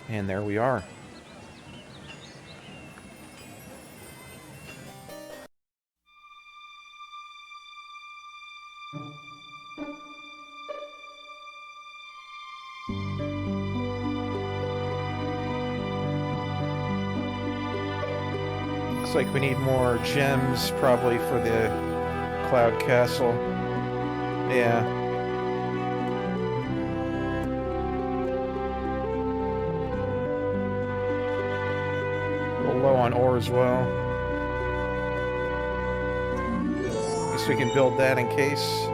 And there we are. Looks like we need more gems probably for the Cloud Castle. Yeah. A little low on ore as well. Guess we can build that in case.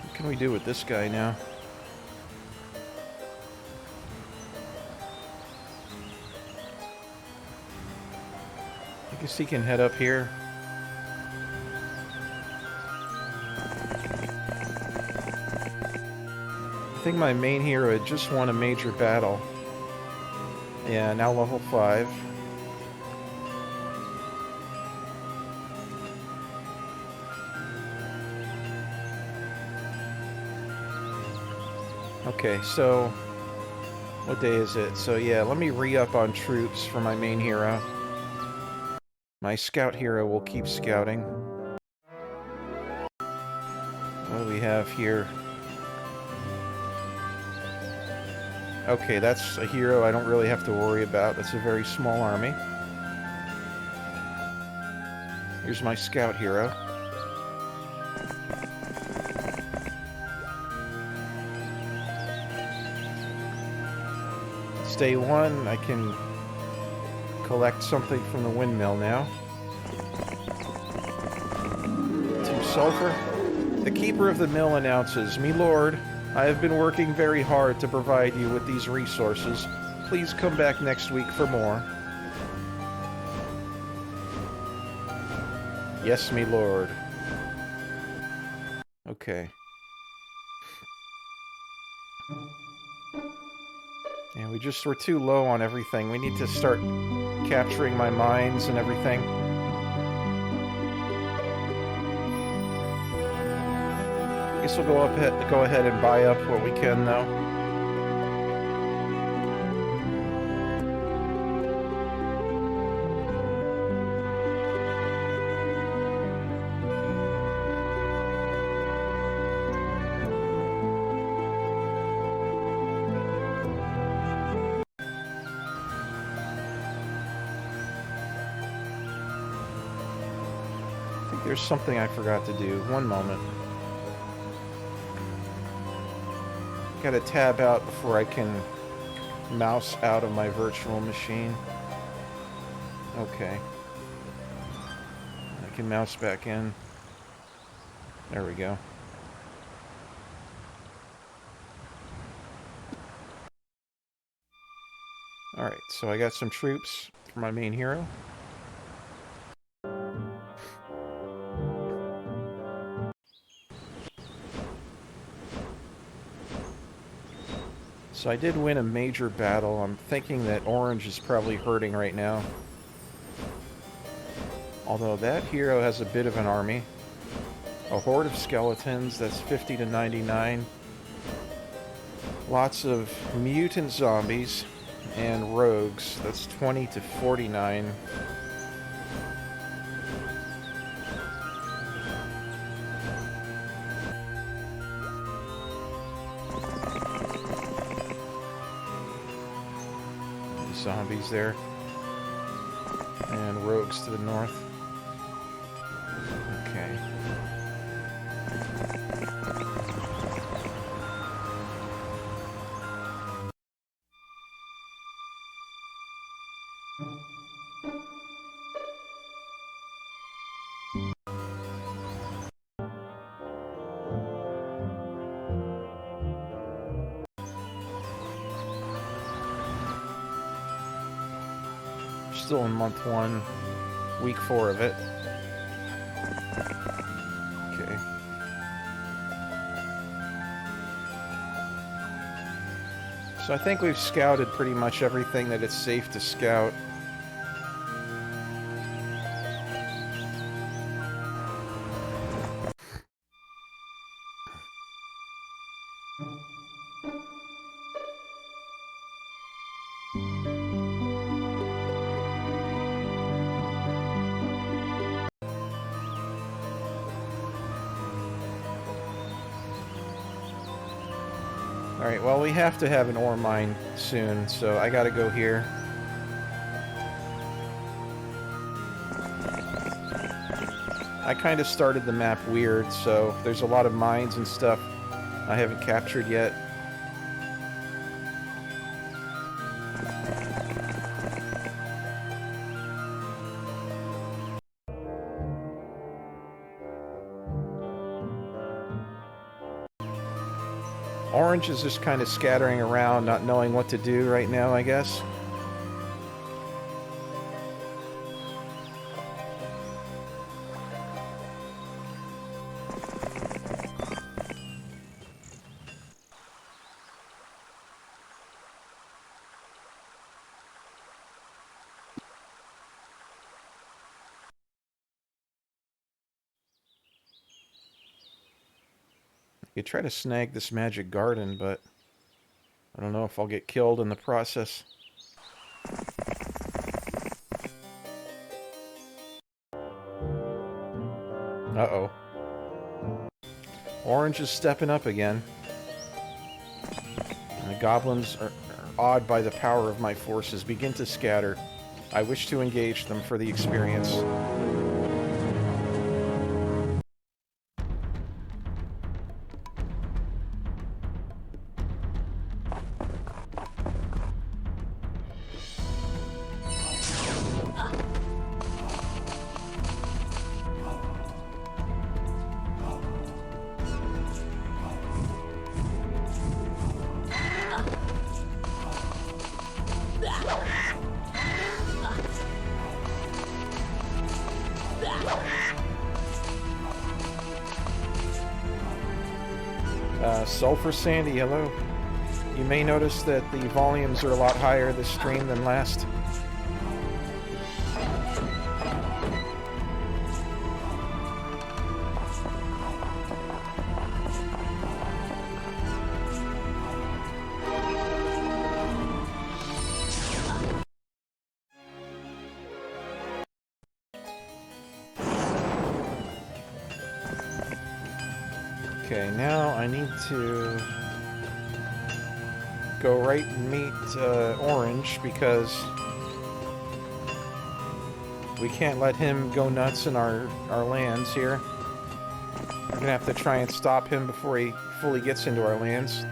What can we do with this guy now? I guess he can head up here. I think my main hero had just won a major battle. Yeah, now level 5. Okay, so what day is it? So yeah, let me re-up on troops for my main hero. My scout hero will keep scouting. What do we have here? Okay, that's a hero I don't really have to worry about. That's a very small army. Here's my scout hero. It's day 1. I can collect something from the windmill now. 2 sulfur. The keeper of the mill announces, "Me lord, I have been working very hard to provide you with these resources. Please come back next week for more." Yes, me lord. Okay. Yeah, we're too low on everything. We need to start capturing my mines and everything. I guess we'll go ahead and buy up what we can, though. I think there's something I forgot to do. One moment. Gotta tab out before I can mouse out of my virtual machine. Okay. I can mouse back in. There we go. Alright, so I got some troops for my main hero. So I did win a major battle. I'm thinking that Orange is probably hurting right now. Although that hero has a bit of an army. A horde of skeletons, that's 50 to 99. Lots of mutant zombies and rogues, that's 20 to 49. Zombies there. And rogues to the north. Okay. Still in month 1, week 4 of it. Okay. So I think we've scouted pretty much everything that it's safe to scout. Alright, well, we have to have an ore mine soon, so I gotta go here. I kind of started the map weird, so there's a lot of mines and stuff I haven't captured yet. Orange is just kind of scattering around, not knowing what to do right now, I guess. You try to snag this magic garden, but I don't know if I'll get killed in the process. Uh-oh. Orange is stepping up again. And the goblins are awed by the power of my forces, begin to scatter. I wish to engage them for the experience. Sulfur Sandy, hello. You may notice that the volumes are a lot higher this stream than last. Okay, now I need to go right and meet Orange, because we can't let him go nuts in our lands here. We're gonna have to try and stop him before he fully gets into our lands.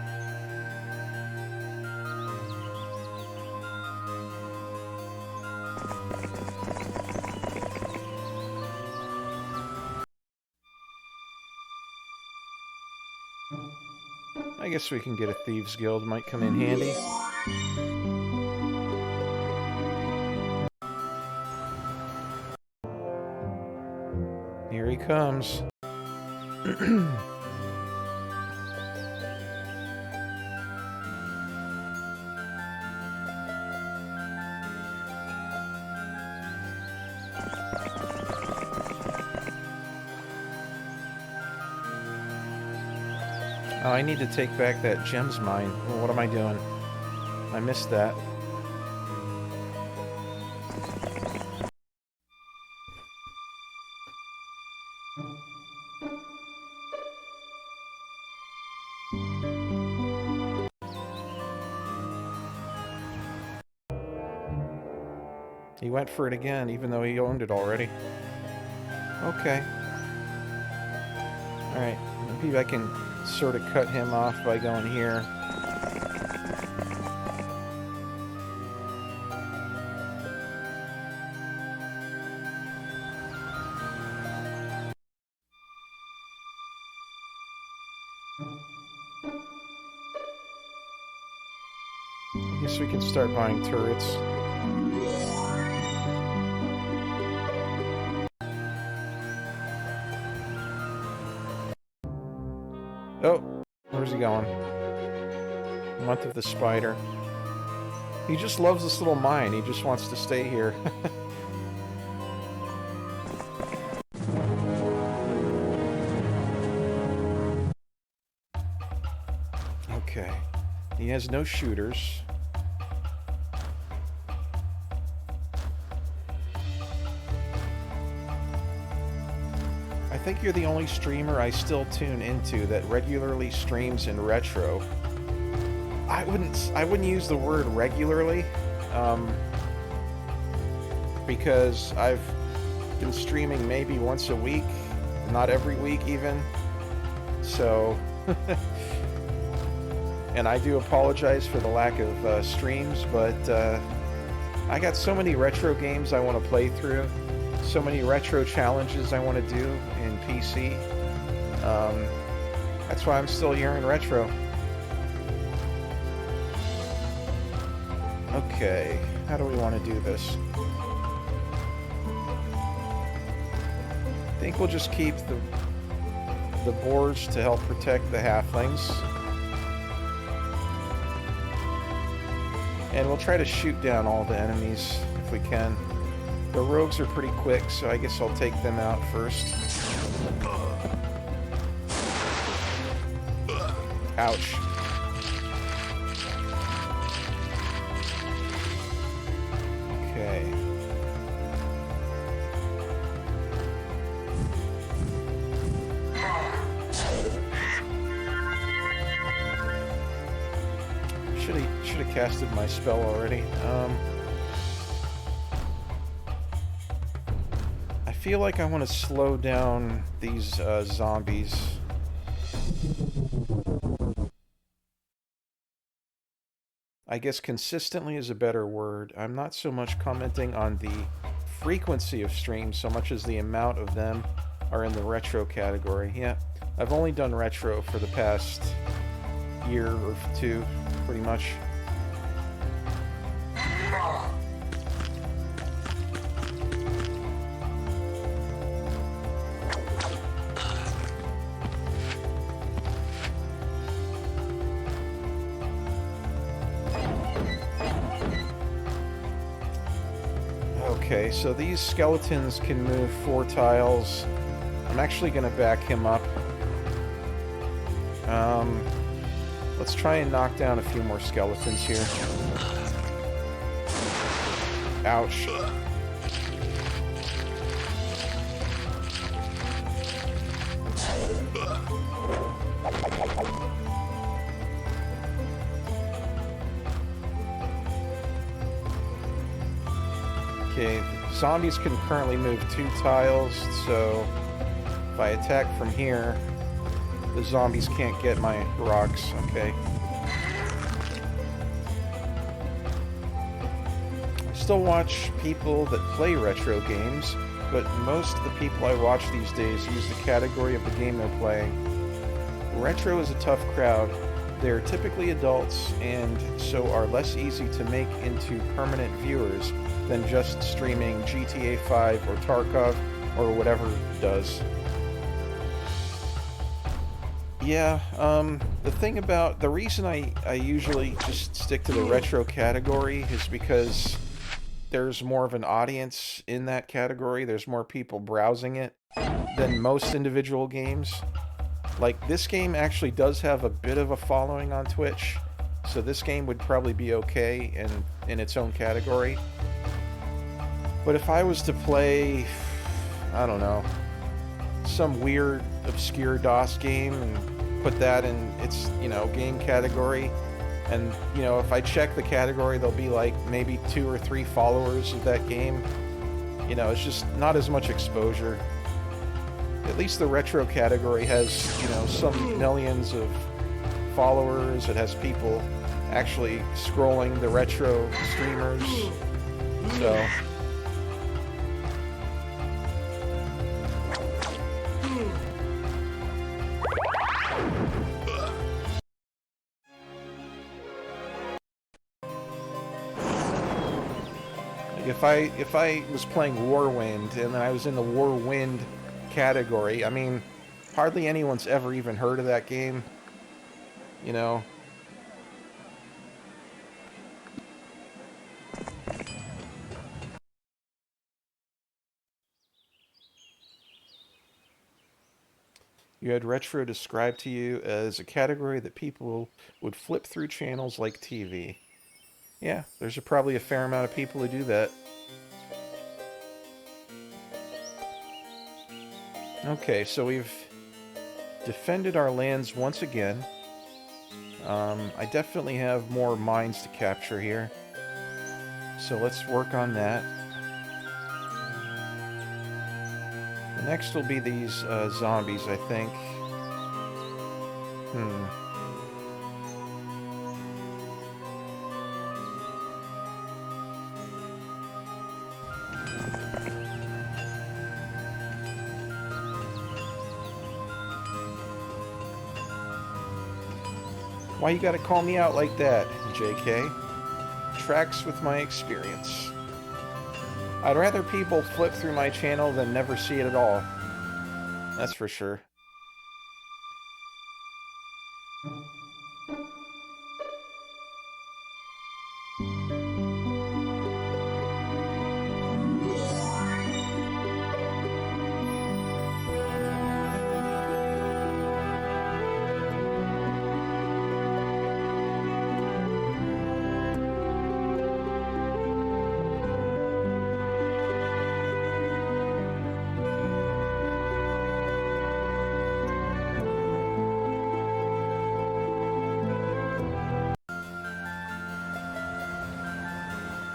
I guess we can get a Thieves Guild, might come in handy. Here he comes. Oh, I need to take back that gems mine. Well, what am I doing? I missed that. He went for it again, even though he owned it already. Okay. Alright, maybe I can sort of cut him off by going here. I guess we can start buying turrets. Oh, where's he going? Month of the Spider. He just loves this little mine. He just wants to stay here. Okay. He has no shooters. I think you're the only streamer I still tune into that regularly streams in retro. I wouldn't use the word regularly, um, because I've been streaming maybe once a week, not every week even. So, and I do apologize for the lack of streams, but I got so many retro games I want to play through, so many retro challenges I want to do in PC. That's why I'm still here in retro. Okay, how do we want to do this? I think we'll just keep the boars to help protect the halflings. And we'll try to shoot down all the enemies if we can. The rogues are pretty quick, so I guess I'll take them out first. Ouch. Okay. Should have casted my spell already. I feel like I want to slow down these zombies. I guess consistently is a better word. I'm not so much commenting on the frequency of streams so much as the amount of them are in the retro category. Yeah, I've only done retro for the past year or two, pretty much. Okay, so these skeletons can move 4 tiles. I'm actually going to back him up. Let's try and knock down a few more skeletons here. Ouch. Okay, zombies can currently move 2 tiles, so if I attack from here, the zombies can't get my rocks, okay? I still watch people that play retro games, but most of the people I watch these days use the category of the game they're playing. Retro is a tough crowd. They're typically adults, and so are less easy to make into permanent viewers than just streaming GTA 5 or Tarkov or whatever does. Yeah, the reason I usually just stick to the retro category is because there's more of an audience in that category. There's more people browsing it than most individual games. Like, this game actually does have a bit of a following on Twitch, so this game would probably be okay in its own category. But if I was to play, I don't know, some weird, obscure DOS game and put that in its, game category, and, if I check the category, there'll be like maybe 2 or 3 followers of that game. It's just not as much exposure. At least the retro category has, some millions of followers. It has people actually scrolling the retro streamers. So if I was playing Warwind and then I was in the Warwind category, I mean, hardly anyone's ever even heard of that game, You had retro described to you as a category that people would flip through channels like TV. Yeah, there's probably a fair amount of people who do that. Okay, so we've defended our lands once again. I definitely have more mines to capture here. So let's work on that. The next will be these zombies, I think. Why you gotta call me out like that, JK? Tracks with my experience. I'd rather people flip through my channel than never see it at all. That's for sure.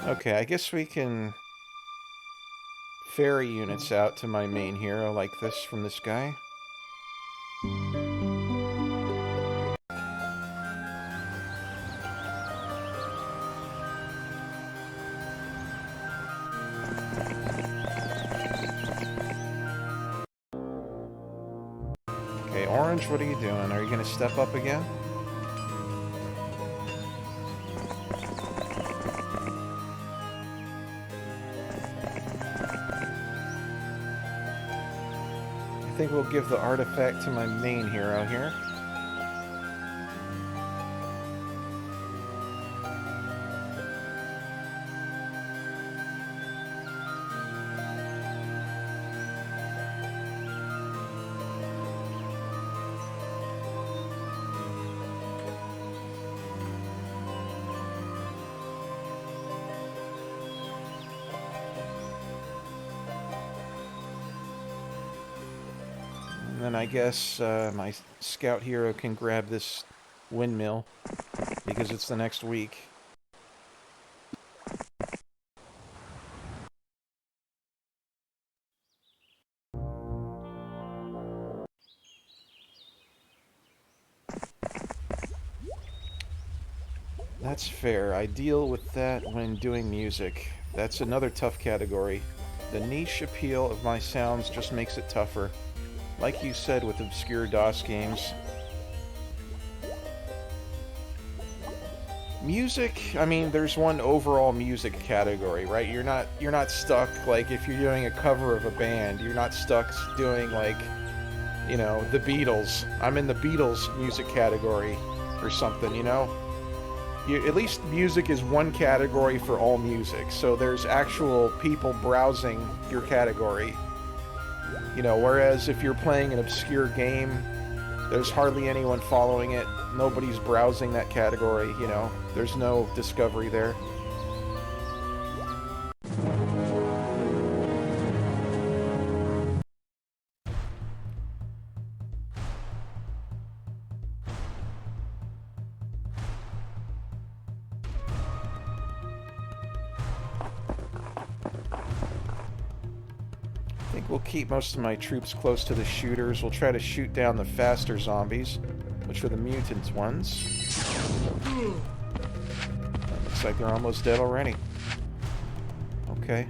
Okay, I guess we can ferry units out to my main hero like this from this guy. Okay, Orange, what are you doing? Are you going to step up again? I think we'll give the artifact to my main hero here. And then I guess my scout hero can grab this windmill because it's the next week. That's fair. I deal with that when doing music. That's another tough category. The niche appeal of my sounds just makes it tougher. Like you said with obscure DOS games. Music, I mean, there's one overall music category, right? You're not stuck, like, if you're doing a cover of a band, you're not stuck doing, like, you know, the Beatles. I'm in the Beatles music category or something, you know? At least music is one category for all music, so there's actual people browsing your category. You know, whereas if you're playing an obscure game, there's hardly anyone following it. Nobody's browsing that category, you know. There's no discovery there. I think we'll keep most of my troops close to the shooters. We'll try to shoot down the faster zombies, which are the mutant ones. Looks like they're almost dead already. Okay.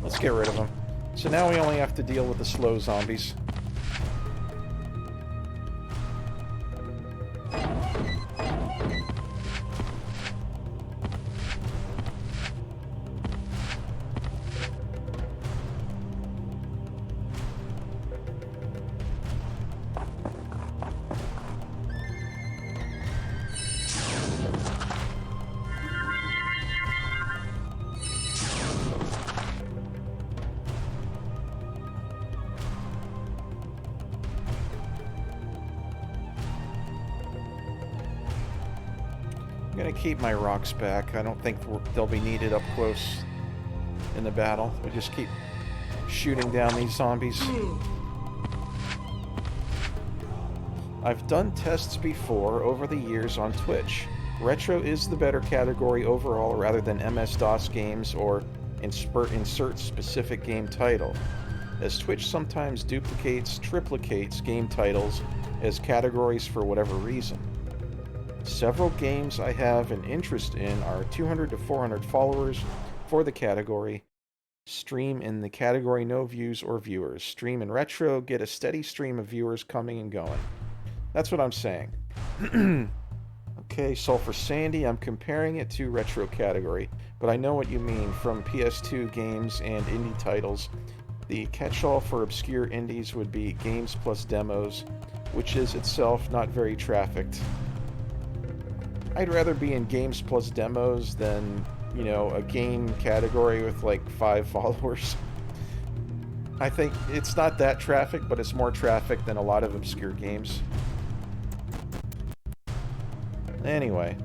Let's get rid of them. So now we only have to deal with the slow zombies. I'm gonna keep my rocks back. I don't think they'll be needed up close in the battle. We just keep shooting down these zombies. I've done tests before over the years on Twitch. Retro is the better category overall rather than MS-DOS games or insert specific game title, as Twitch sometimes triplicates game titles as categories for whatever reason. Several games I have an interest in are 200 to 400 followers for the category. Stream in the category no views or viewers. Stream in retro, get a steady stream of viewers coming and going. That's what I'm saying. Okay, Sulfur Sandy, I'm comparing it to retro category, but I know what you mean. From PS2 games and indie titles, the catch-all for obscure indies would be games plus demos, which is itself not very trafficked. I'd rather be in games plus demos than, you know, a game category with like 5 followers. I think it's not that trafficked, but it's more trafficked than a lot of obscure games. Anyway.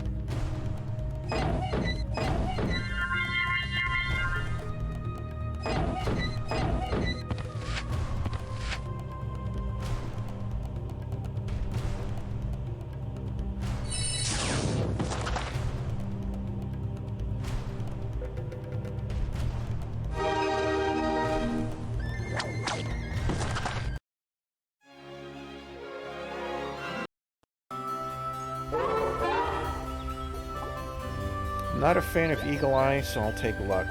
Not a fan of Eagle Eye, so I'll take luck.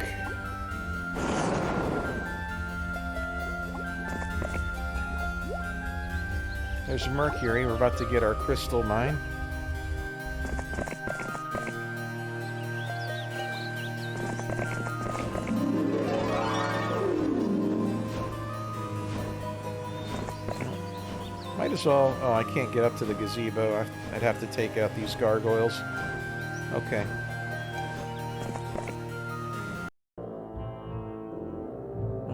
There's Mercury. We're about to get our crystal mine. Might as well... Oh, I can't get up to the gazebo. I'd have to take out these gargoyles. Okay.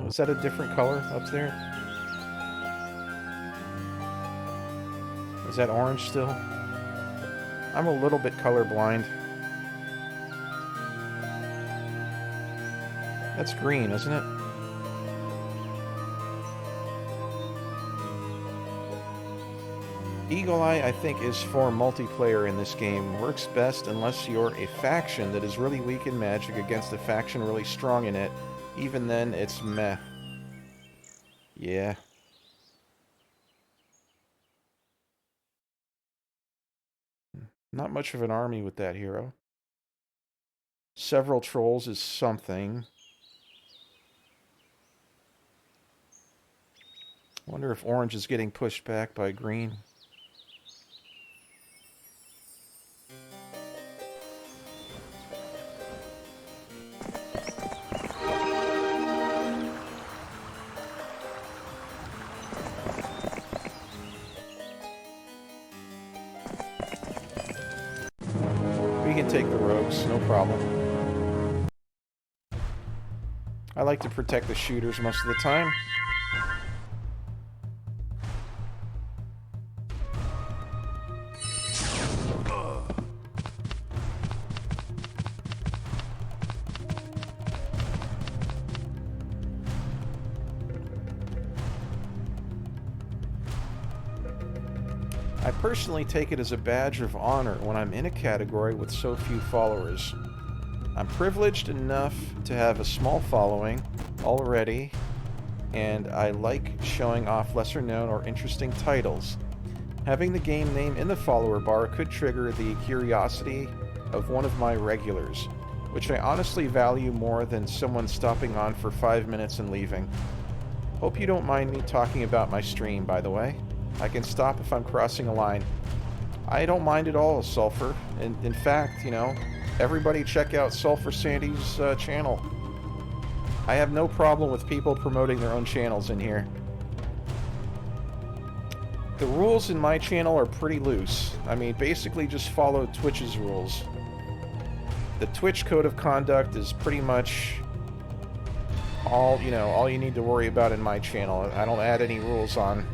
Is that a different color up there? Is that orange still? I'm a little bit colorblind. That's green, isn't it? Eagle Eye, I think, is for multiplayer in this game. Works best unless you're a faction that is really weak in magic against a faction really strong in it. Even then, it's meh. Yeah. Not much of an army with that hero. Several trolls is something. Wonder if orange is getting pushed back by green. Take the rogues, no problem. I like to protect the shooters most of the time. I personally take it as a badge of honor when I'm in a category with so few followers. I'm privileged enough to have a small following already, and I like showing off lesser known or interesting titles. Having the game name in the follower bar could trigger the curiosity of one of my regulars, which I honestly value more than someone stopping on for 5 minutes and leaving. Hope you don't mind me talking about my stream, by the way. I can stop if I'm crossing a line. I don't mind at all, Sulfur. And in fact, you know, everybody check out Sulfur Sandy's channel. I have no problem with people promoting their own channels in here. The rules in my channel are pretty loose. I mean, basically just follow Twitch's rules. The Twitch code of conduct is pretty much all, you know, all you need to worry about in my channel. I don't add any rules on.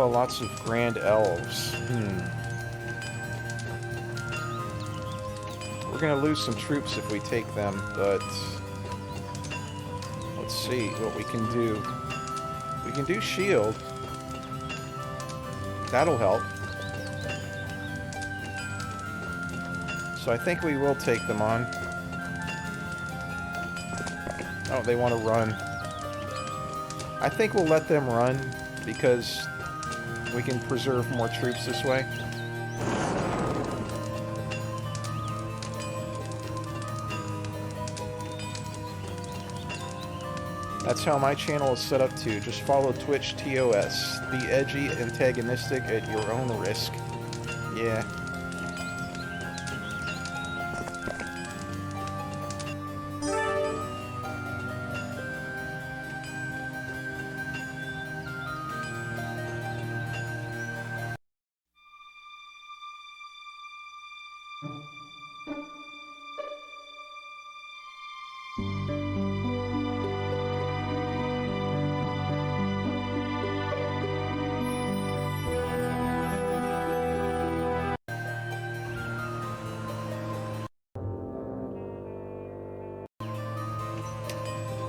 Oh, lots of grand elves. We're gonna lose some troops if we take them, but let's see what we can do. We can do shield. That'll help. So I think we will take them on. Oh, they want to run. I think we'll let them run because we can preserve more troops this way. That's how my channel is set up too. Just follow Twitch TOS. Be edgy, antagonistic at your own risk. Yeah.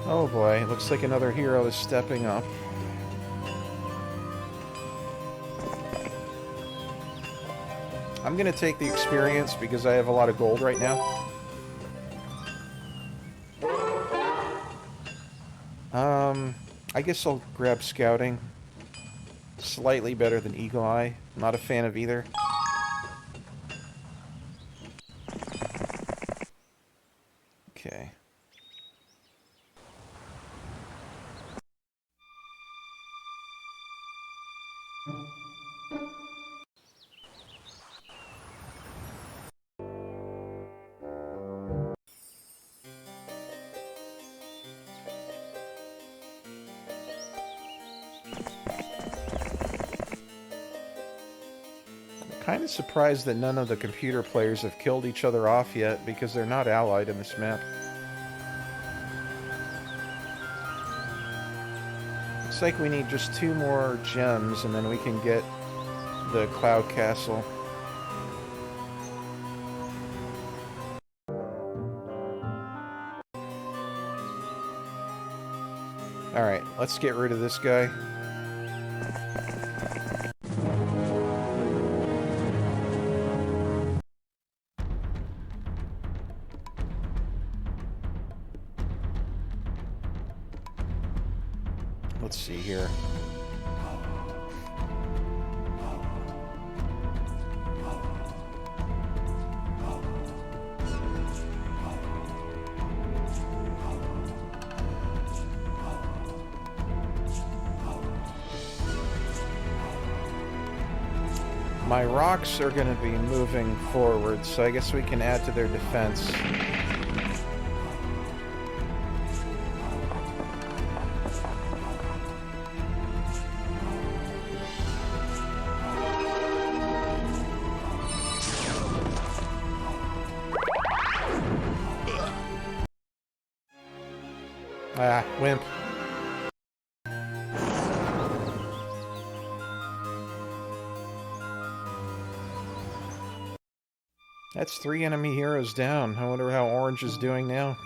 Oh boy, looks like another hero is stepping up. I'm gonna take the experience because I have a lot of gold right now. I guess I'll grab scouting. Slightly better than Eagle Eye. Not a fan of either. Okay. Kind of surprised that none of the computer players have killed each other off yet because they're not allied in this map. Looks like we need just 2 more gems and then we can get the Cloud Castle. Alright, let's get rid of this guy. Let's see here. My rocks are going to be moving forward, so I guess we can add to their defense. Ah, wimp. That's 3 enemy heroes down. I wonder how Orange is doing now.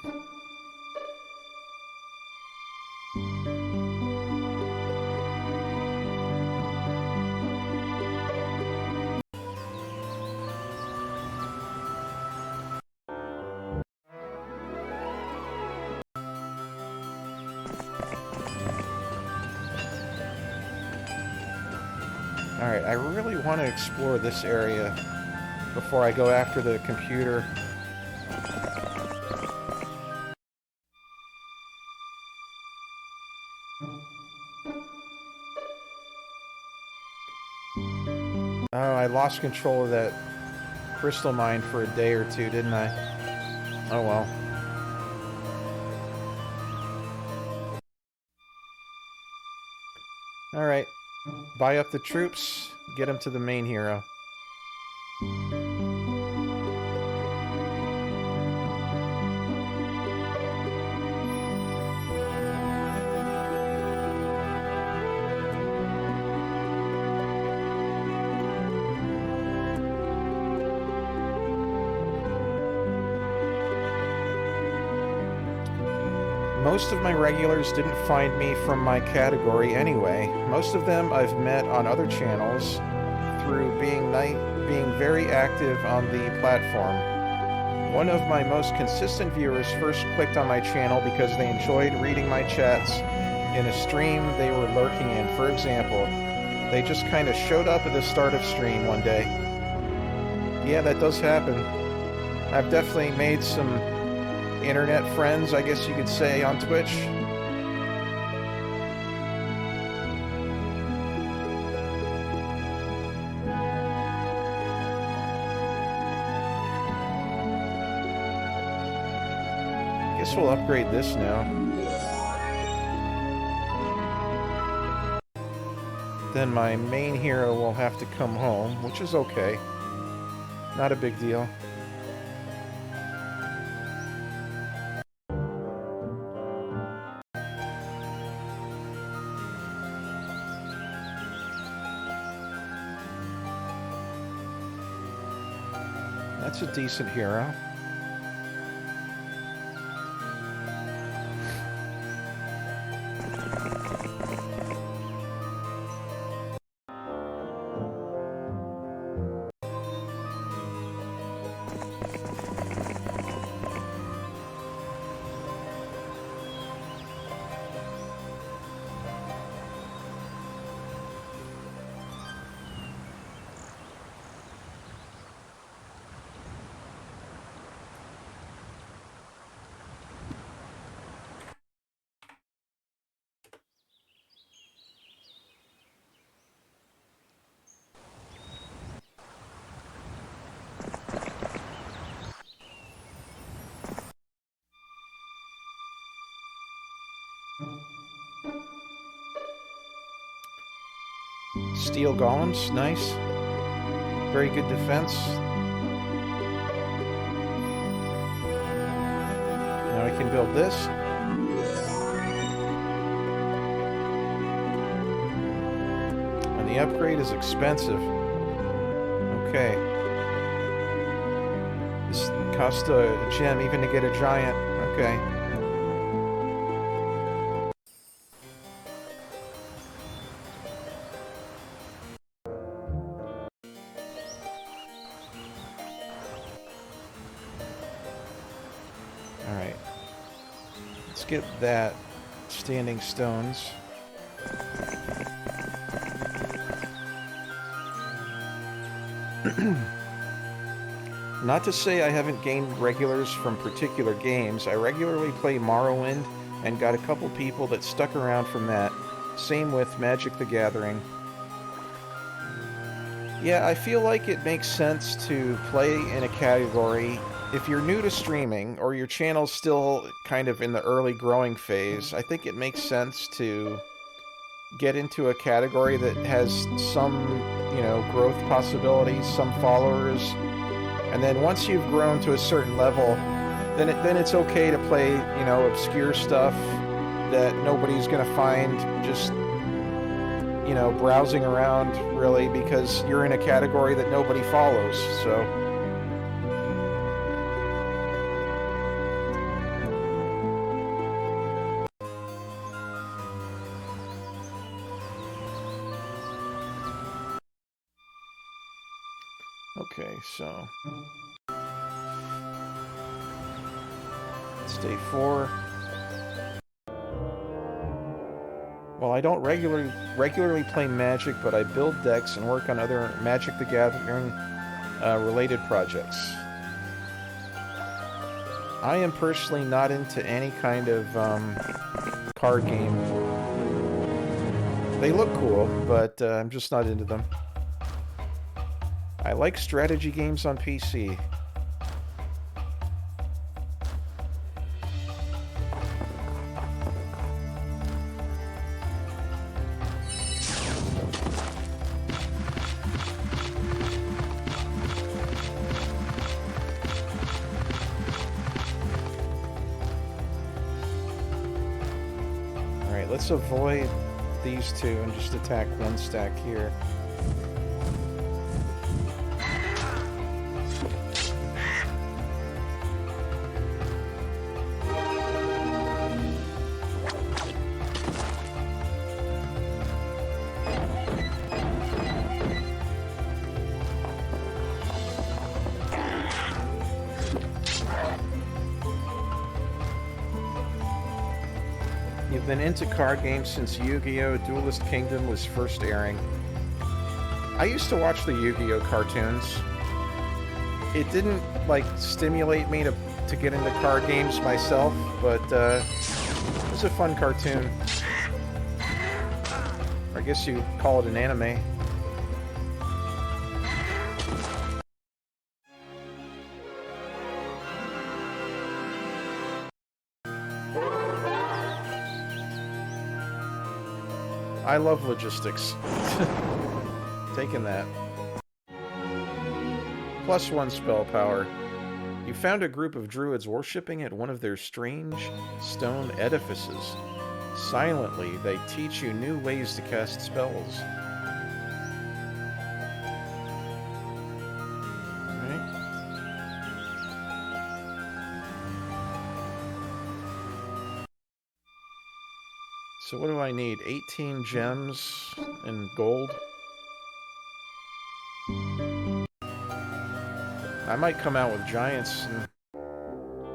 Alright, I really want to explore this area before I go after the computer. Oh, I lost control of that crystal mine for a day or two, didn't I? Oh well. Alright. Buy up the troops, get them to the main hero. most of my regulars didn't find me from my category anyway. Most of them I've met on other channels through being very active on the platform. One of my most consistent viewers first clicked on my channel because they enjoyed reading my chats in a stream they were lurking in. For example, they just kind of showed up at the start of stream one day. Yeah, that does happen. I've definitely made some internet friends, I guess you could say, on Twitch. I guess we'll upgrade this now. Then my main hero will have to come home, which is okay. Not a big deal. That's a decent hero. Steel golems, nice. Very good defense. Now I can build this. And the upgrade is expensive. Okay. This cost a gem even to get a giant. Okay. Alright. Let's get that. Standing stones. Not to say I haven't gained regulars from particular games. I regularly play Morrowind and got a couple people that stuck around from that. Same with Magic the Gathering. Yeah, I feel like it makes sense to play in a category. If you're new to streaming, or your channel's still kind of in the early growing phase, I think it makes sense to get into a category that has some, you know, growth possibilities, some followers, and then once you've grown to a certain level, then it's okay to play, you know, obscure stuff that nobody's gonna find just, you know, browsing around, really, because you're in a category that nobody follows, so... Okay, so... It's day 4. Well, I don't regularly play Magic, but I build decks and work on other Magic the Gathering related projects. I am personally not into any kind of card game. They look cool, but I'm just not into them. I like strategy games on PC. Alright, let's avoid these two and just attack one stack here. You've been into card games since Yu-Gi-Oh! Duelist Kingdom was first airing. I used to watch the Yu-Gi-Oh! Cartoons. It didn't, like, stimulate me to get into card games myself, but it was a fun cartoon. I guess you'd call it an anime. I love logistics. Taking that. +1 spell power. You found a group of druids worshipping at one of their strange stone edifices. Silently, they teach you new ways to cast spells. Alright. So what do I need? 18 gems and gold? I might come out with giants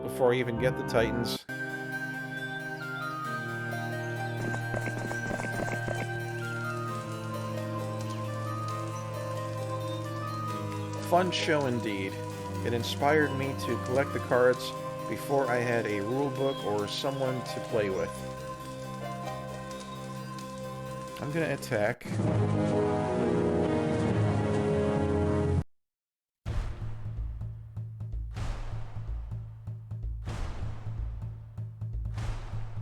before I even get the titans. Fun show indeed. It inspired me to collect the cards before I had a rulebook or someone to play with. I'm gonna attack.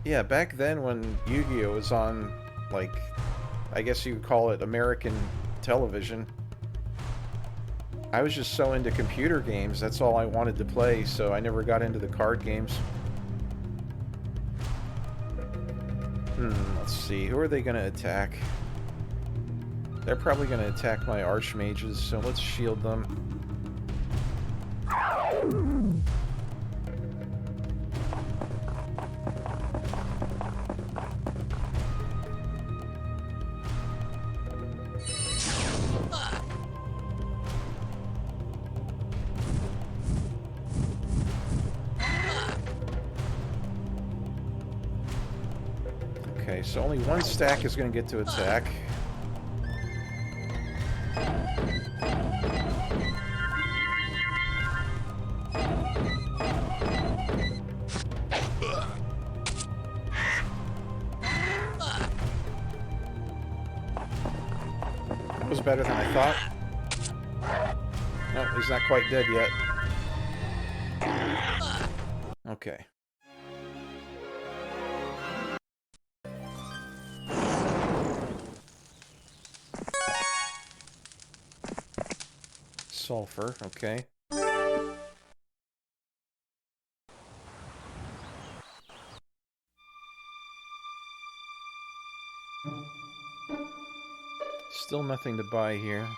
Yeah, back then when Yu-Gi-Oh! Was on, like, I guess you would call it American television, I was just so into computer games, that's all I wanted to play, so I never got into the card games. Let's see, who are they gonna attack? They're probably gonna attack my archmages, so let's shield them. Okay, so only one stack is going to get to attack. That was better than I thought. No, he's not quite dead yet. Okay. Sulfur, okay. Still nothing to buy here.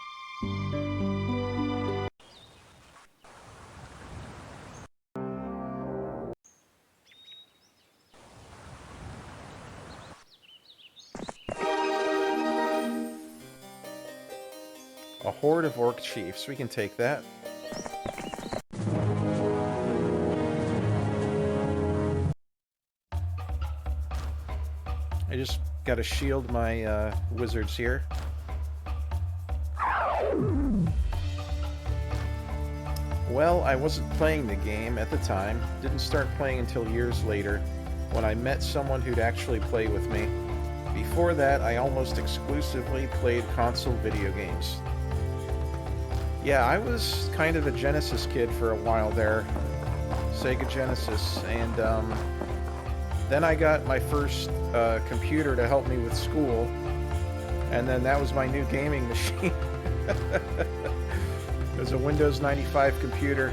A horde of orc chiefs. We can take that. I just gotta shield my wizards here. Well, I wasn't playing the game at the time. Didn't start playing until years later, when I met someone who'd actually play with me. Before that, I almost exclusively played console video games. Yeah, I was kind of a Genesis kid for a while there. Sega Genesis. And then I got my first computer to help me with school. And then that was my new gaming machine. It was a Windows 95 computer.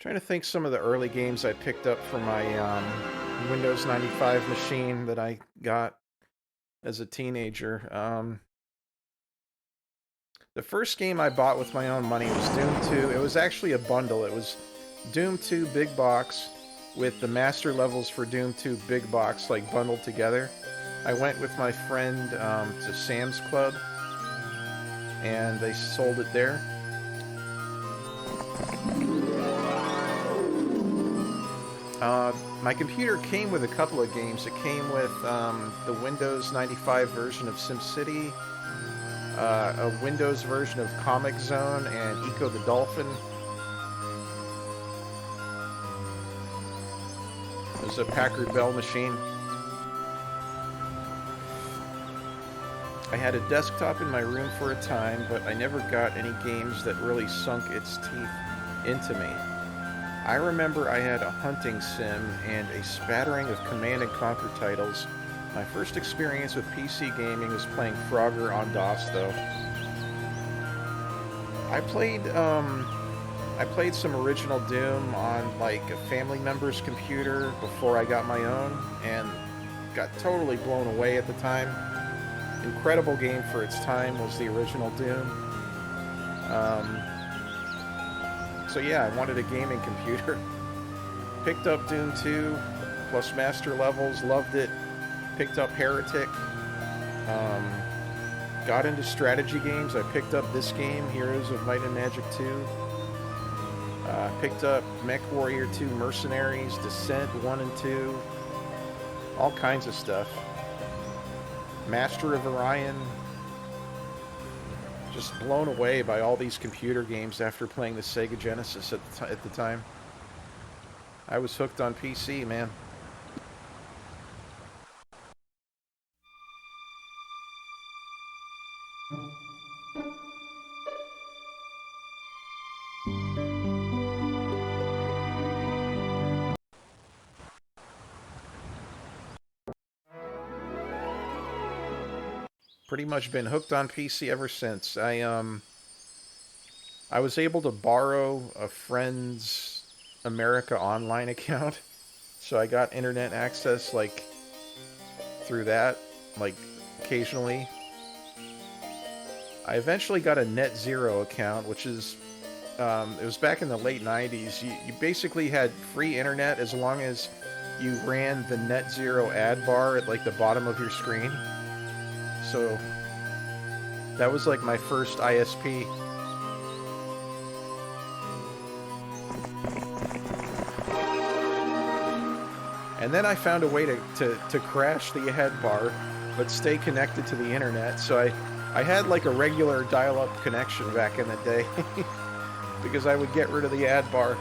Trying to think some of the early games I picked up for my Windows 95 machine that I got as a teenager. The first game I bought with my own money was Doom 2. It was actually a bundle. It was Doom 2 Big Box with the master levels for Doom 2 Big Box, like, bundled together. I went with my friend to Sam's Club, and they sold it there. My computer came with a couple of games. It came with the Windows 95 version of SimCity, a Windows version of Comic Zone, and Eco the Dolphin. It was a Packard Bell machine. I had a desktop in my room for a time, but I never got any games that really sunk its teeth into me. I remember I had a hunting sim and a spattering of Command & Conquer titles. My first experience with PC gaming was playing Frogger on DOS, though. I played some original Doom on, like, a family member's computer before I got my own, and got totally blown away at the time. Incredible game for its time was the original Doom. So yeah, I wanted a gaming computer. Picked up Doom 2, plus master levels, loved it. Picked up Heretic. Got into strategy games. I picked up this game, Heroes of Might and Magic 2. Picked up Mech Warrior 2 Mercenaries, Descent 1 and 2. All kinds of stuff. Master of Orion. Just blown away by all these computer games after playing the Sega Genesis at the time. I was hooked on PC, man. Pretty much been hooked on PC ever since. I was able to borrow a friend's America Online account, so I got internet access, like, through that, like, occasionally. I eventually got a Net Zero account, which is, it was back in the late 90s. You basically had free internet as long as you ran the Net Zero ad bar at, like, the bottom of your screen. So that was like my first ISP. And then I found a way to crash the ad bar, but stay connected to the internet. So I had like a regular dial-up connection back in the day, because I would get rid of the ad bar.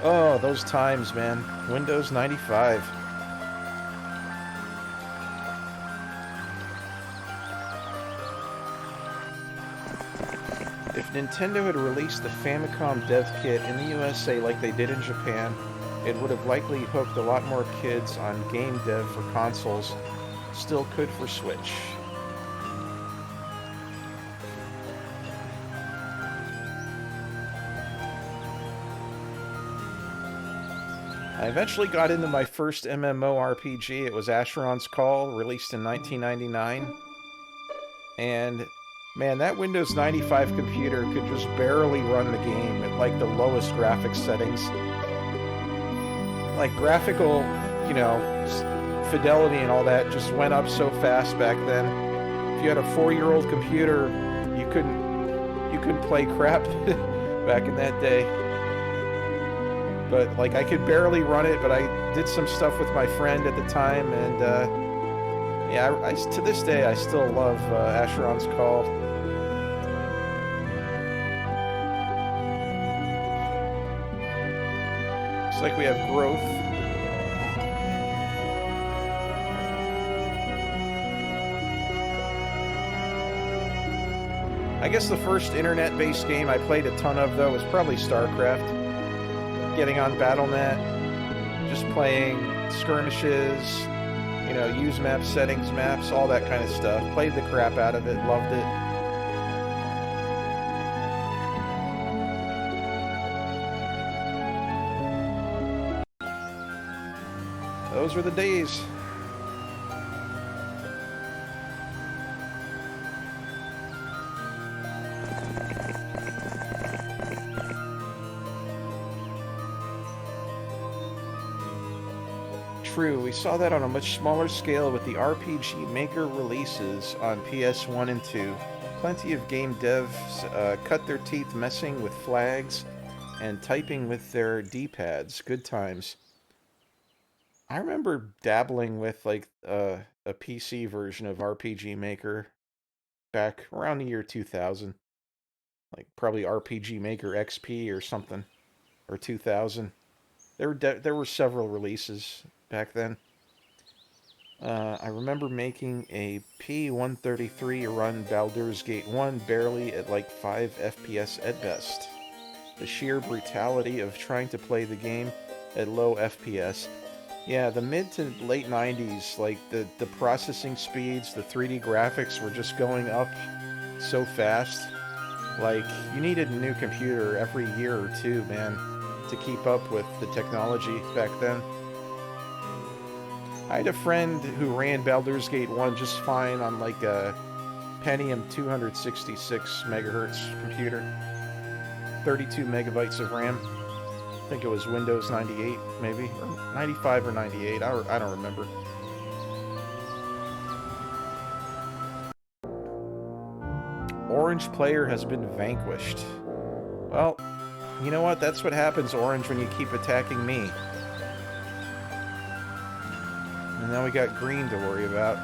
Oh, those times, man. Windows 95. If Nintendo had released the Famicom dev kit in the USA like they did in Japan, it would have likely hooked a lot more kids on game dev for consoles. Still could for Switch. I eventually got into my first MMORPG. It was Asheron's Call, released in 1999. And, man, that Windows 95 computer could just barely run the game at, like, the lowest graphics settings. Like, graphical, you know, fidelity and all that just went up so fast back then. If you had a 4-year-old computer, you couldn't play crap back in that day. But, like, I could barely run it, but I did some stuff with my friend at the time, and, yeah, to this day, I still love Asheron's Call. Looks like we have growth. I guess the first internet-based game I played a ton of, though, was probably StarCraft. Getting on Battle.net, just playing skirmishes, You know, use maps, settings maps, all that kind of stuff. Played the crap out of it, loved it. Those were the days. True, we saw that on a much smaller scale with the RPG Maker releases on PS1 and 2. Plenty of game devs cut their teeth messing with flags and typing with their D-pads. Good times. I remember dabbling with like a PC version of RPG Maker back around the year 2000. Like probably RPG Maker XP or something, or 2000. There were several releases back then. I remember making a P133 run Baldur's Gate 1 barely at like 5 FPS at best. The sheer brutality of trying to play the game at low FPS. Yeah, the mid to late 90s, like the processing speeds, the 3D graphics were just going up so fast. Like, you needed a new computer every year or two, man, to keep up with the technology back then. I had a friend who ran Baldur's Gate 1 just fine on like a Pentium 266 megahertz computer. 32 megabytes of RAM. I think it was Windows 98, maybe, or 95 or 98. I don't remember. Orange player has been vanquished. Well, you know what? That's what happens, Orange, when you keep attacking me. And now we got green to worry about.